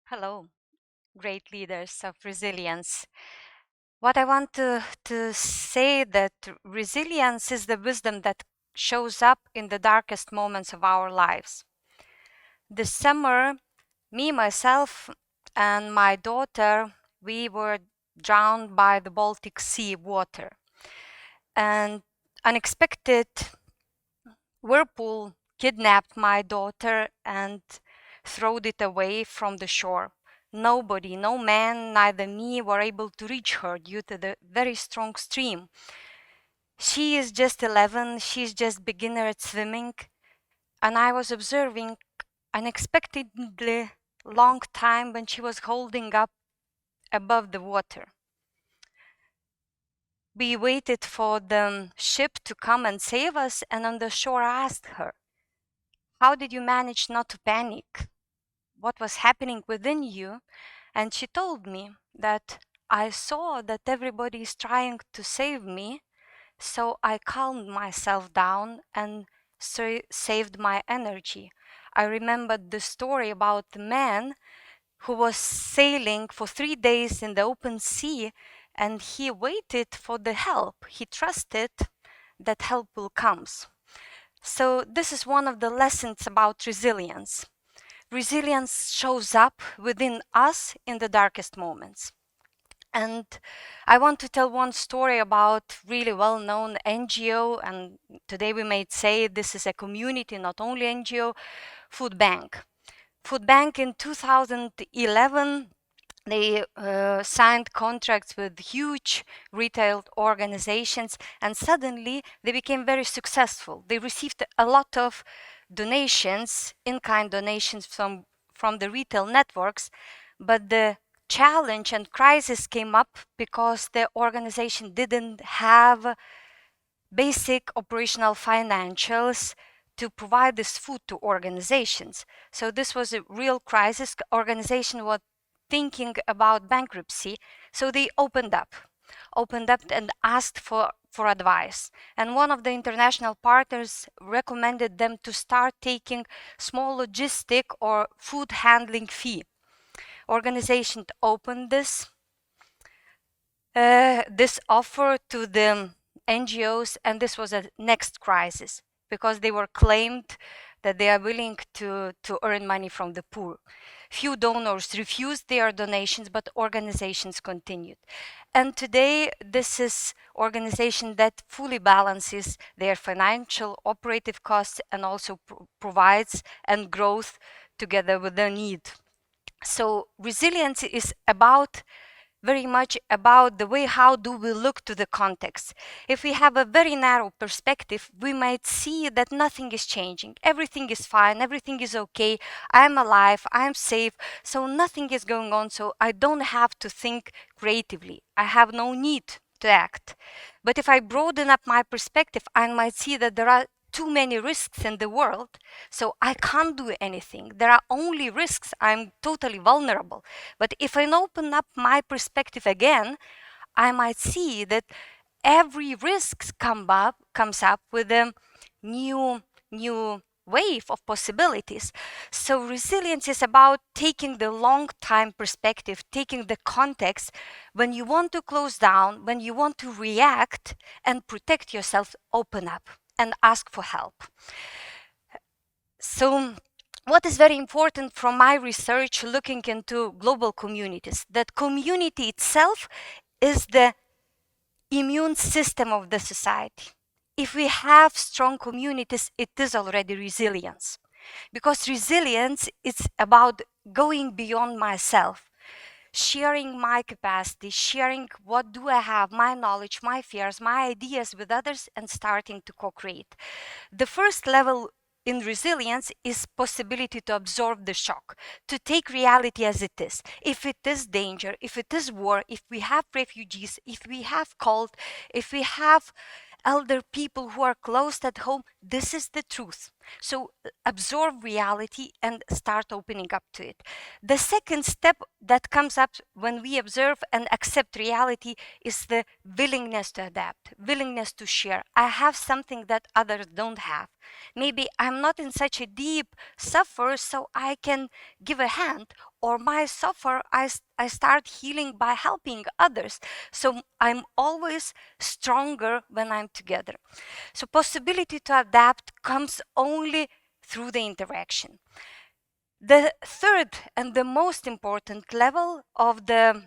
Hello, great leaders of resilience. What I want to say that resilience is the wisdom that shows up in the darkest moments of our lives. This summer, me, myself, and my daughter, we were drowned by the Baltic Sea water. And unexpected whirlpool kidnapped my daughter and throwed it away from the shore. Nobody, no man, neither me, were able to reach her due to the very strong stream. She is just 11, she's just beginner at swimming, and I was observing unexpectedly long time when she was holding up above the water. We waited for the ship to come and save us, and on the shore I asked her, "How did you manage not to panic? What was happening within you?" And she told me that I saw that everybody is trying to save me, so I calmed myself down and saved my energy. I remembered the story about the man who was sailing for 3 days in the open sea, and he waited for the help. He trusted that help will come. So this is one of the lessons about resilience. Resilience shows up within us in the darkest moments. And I want to tell one story about really well-known NGO, and today we may say this is a community, not only NGO, Food Bank. Food Bank in 2011, they signed contracts with huge retail organizations, and suddenly they became very successful. They received a lot of donations, in-kind donations from the retail networks, but the challenge and crisis came up because the organization didn't have basic operational financials to provide this food to organizations. So this was a real crisis. Organization was thinking about bankruptcy, so they opened up and asked for advice. And one of the international partners recommended them to start taking small logistic or food handling fee. Organization opened this offer to the NGOs, and this was a next crisis because they were claimed that they are willing to earn money from the poor. Few donors refused their donations, but organizations continued. And today, this is organization that fully balances their financial operative costs and also provides and growth together with their need. So resilience is very much about the way how do we look to the context. If we have a very narrow perspective, we might see that nothing is changing. Everything is fine, everything is okay, I'm alive, I'm safe, so nothing is going on, so I don't have to think creatively. I have no need to act. But if I broaden up my perspective, I might see that there are too many risks in the world, so I can't do anything. There are only risks. I'm totally vulnerable. But if I open up my perspective again, I might see that every risk comes up with a new wave of possibilities. So resilience is about taking the long time perspective, taking the context when you want to close down, when you want to react and protect yourself, open up and ask for help. So what is very important from my research looking into global communities, that community itself is the immune system of the society. If we have strong communities, it is already resilience. Because resilience is about going beyond myself, sharing my capacity, sharing what do I have, my knowledge, my fears, my ideas with others, and starting to co-create. The first level in resilience is possibility to absorb the shock, to take reality as it is. If it is danger, if it is war, if we have refugees, if we have cold, if we have elder people who are closed at home, this is the truth. So absorb reality and start opening up to it. The second step that comes up when we observe and accept reality is the willingness to adapt, willingness to share. I have something that others don't have. Maybe I'm not in such a deep suffer, so I can give a hand, or my suffer, I start healing by helping others. So I'm always stronger when I'm together. So possibility to adapt comes only through the interaction. The third and the most important level of the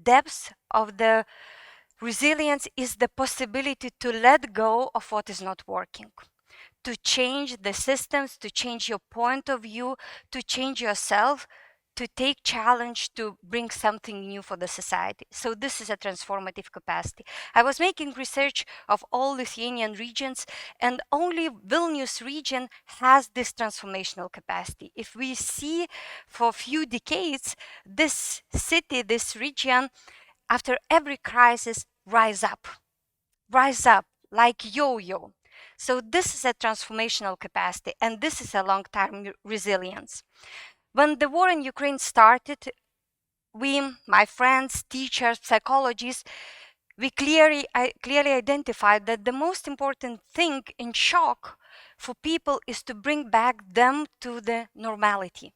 depth of the resilience is the possibility to let go of what is not working, to change the systems, to change your point of view, to change yourself, to take challenge, to bring something new for the society. So this is a transformative capacity. I was making research of all Lithuanian regions, and only Vilnius region has this transformational capacity. If we see for a few decades, this city, this region, after every crisis, rise up like yo-yo. So this is a transformational capacity, and this is a long-term resilience. When the war in Ukraine started, we, my friends, teachers, psychologists, we clearly identified that the most important thing in shock for people is to bring back them to the normality,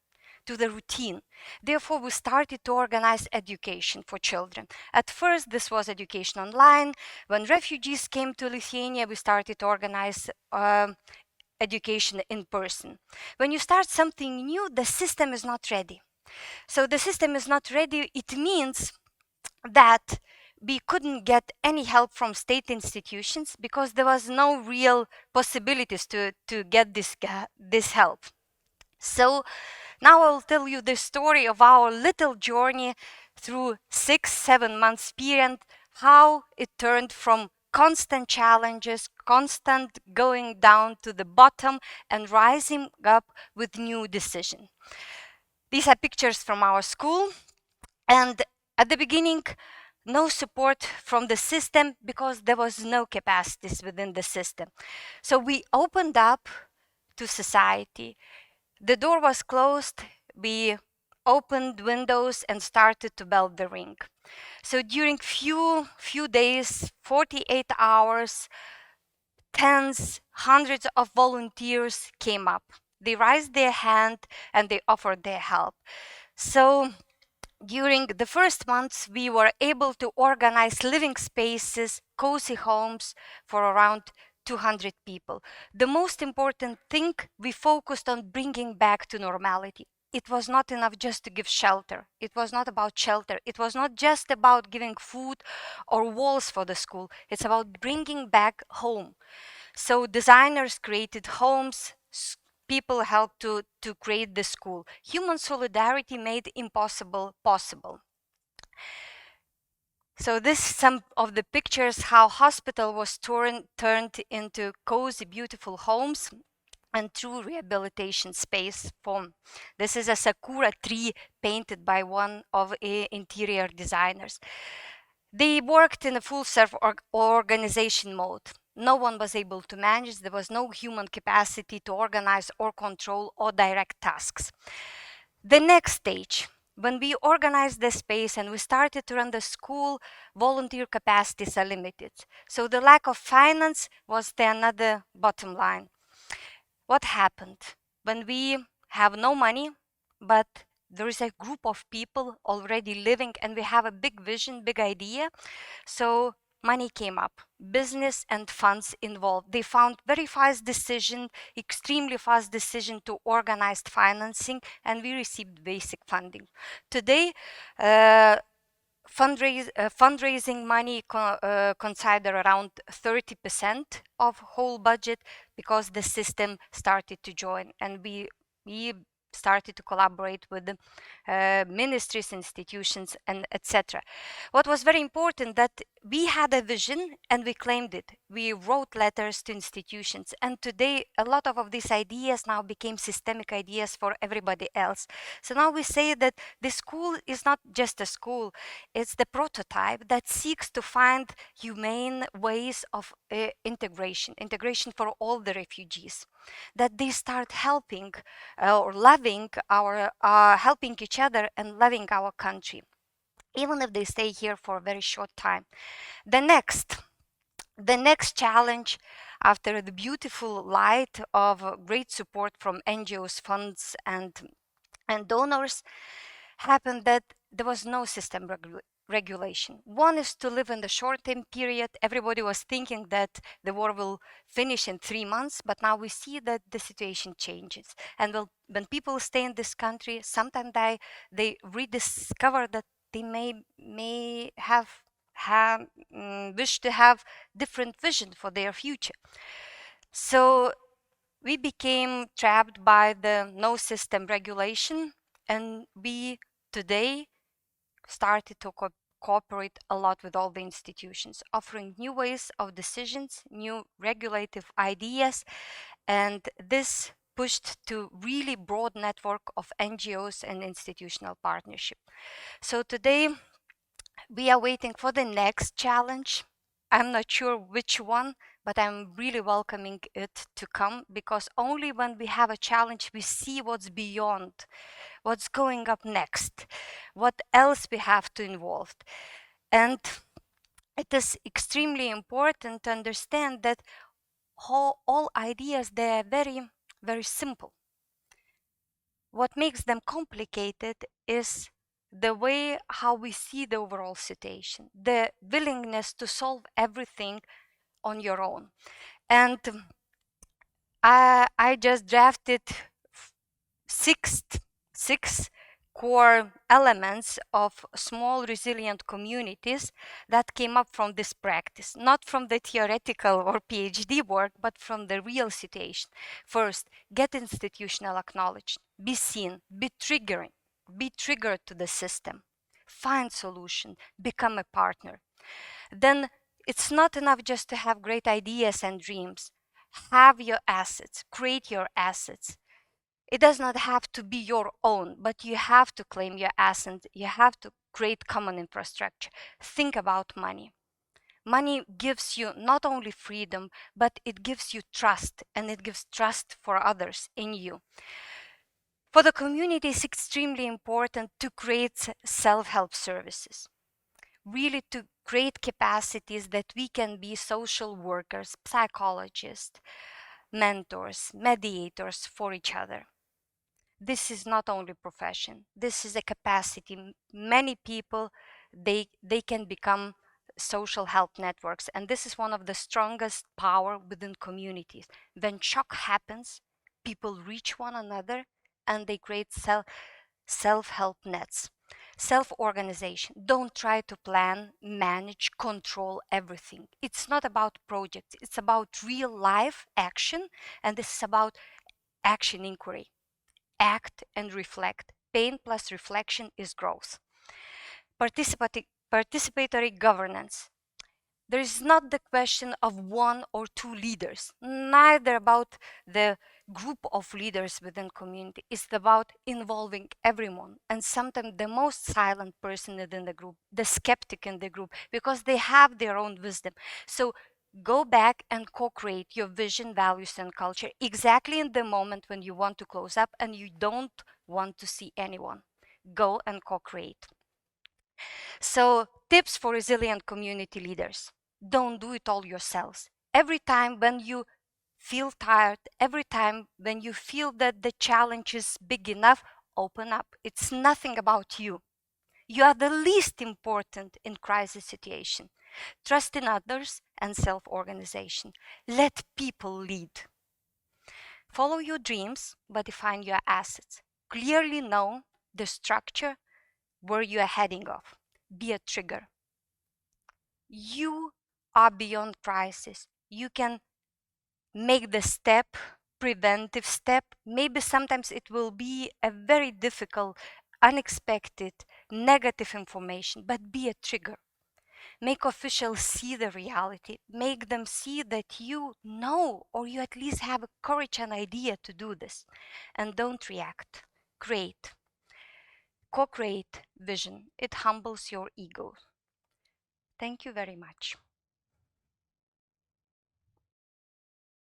to the routine. Therefore, we started to organize education for children. At first, this was education online. When refugees came to Lithuania, we started to organize education in person. When you start something new, the system is not ready. So the system is not ready. It means that we couldn't get any help from state institutions because there was no real possibilities to get this help. So now I'll tell you the story of our little journey through 6-7 months period, how it turned from constant challenges, constant going down to the bottom and rising up with new decision. These are pictures from our school, and at the beginning, no support from the system because there was no capacities within the system. So we opened up to society. The door was closed. We opened windows and started to build the ring. So during few days, 48 hours, tens, hundreds of volunteers came up. They raised their hand and they offered their help. So during the first months, we were able to organize living spaces, cozy homes for around 200 people. The most important thing, we focused on bringing back to normality. It was not enough just to give shelter. It was not about shelter. It was not just about giving food or walls for the school. It's about bringing back home. So designers created homes, people helped to create the school. Human solidarity made impossible possible. So this is some of the pictures how hospital was turned into cozy, beautiful homes and true rehabilitation space for. This is a sakura tree painted by one of interior designers. They worked in a full self-organization mode. No one was able to manage. There was no human capacity to organize or control or direct tasks. The next stage, when we organized the space and we started to run the school, volunteer capacities are limited. So the lack of finance was the another bottom line. What happened? When we have no money, but there is a group of people already living and we have a big vision, big idea. So money came up, business and funds involved. They found very fast decision, extremely fast decision to organized financing, and we received basic funding. Today, fundraising money consider around 30% of whole budget because the system started to join, and we started to collaborate with the ministries, institutions, and etc. What was very important that we had a vision and we claimed it. We wrote letters to institutions, and today a lot of these ideas now became systemic ideas for everybody else. So now we say that the school is not just a school, it's the prototype that seeks to find humane ways of integration for all the refugees, that they start helping or loving helping each other and loving our country, even if they stay here for a very short time. The next challenge, after the beautiful light of great support from NGOs, funds, and donors, happened that there was no system regulation. One is to live in the short-term period. Everybody was thinking that the war will finish in 3 months, but now we see that the situation changes. And when people stay in this country, sometimes they rediscover that they may have wish to have different vision for their future. So we became trapped by the no system regulation, and we today started to cooperate a lot with all the institutions, offering new ways of decisions, new regulative ideas, and this pushed to really broad network of NGOs and institutional partnership. So today we are waiting for the next challenge. I'm not sure which one, but I'm really welcoming it to come, because only when we have a challenge we see what's beyond, what's going up next, what else we have to involve. And it is extremely important to understand that all ideas, they are very, very simple. What makes them complicated is the way how we see the overall situation, the willingness to solve everything on your own. And I just drafted six core elements of small resilient communities that came up from this practice, not from the theoretical or PhD work, but from the real situation. First, get institutional acknowledged, be seen, be triggered to the system, find solution, become a partner. Then it's not enough just to have great ideas and dreams. Have your assets, create your assets. It does not have to be your own, but you have to claim your assets. You have to create common infrastructure. Think about money. Money gives you not only freedom, but it gives you trust, and it gives trust for others in you. For the community, it's extremely important to create self-help services, really to create capacities that we can be social workers, psychologists, mentors, mediators for each other. This is not only profession, this is a capacity. Many people, they can become social help networks, and this is one of the strongest power within communities. When shock happens, people reach one another and they create self-help nets. Self-organization. Don't try to plan, manage, control everything. It's not about projects, it's about real life action, and this is about action inquiry. Act and reflect. Pain plus reflection is growth. Participatory governance. There is not the question of one or two leaders, neither about the group of leaders within community. It's about involving everyone, and sometimes the most silent person within the group, the skeptic in the group, because they have their own wisdom. So go back and co-create your vision, values, and culture exactly in the moment when you want to close up and you don't want to see anyone. Go and co-create. So, tips for resilient community leaders. Don't do it all yourselves. Every time when you feel tired, every time when you feel that the challenge is big enough, open up. It's nothing about you. You are the least important in crisis situation. Trust in others and self-organization. Let people lead. Follow your dreams, but define your assets. Clearly know the structure where you are heading off. Be a trigger. You are beyond crisis. You can make the step, preventive step. Maybe sometimes it will be a very difficult, unexpected, negative information, but be a trigger. Make officials see the reality. Make them see that you know, or you at least have a courage and idea to do this. And don't react. Create. Co-create vision. It humbles your ego. Thank you very much.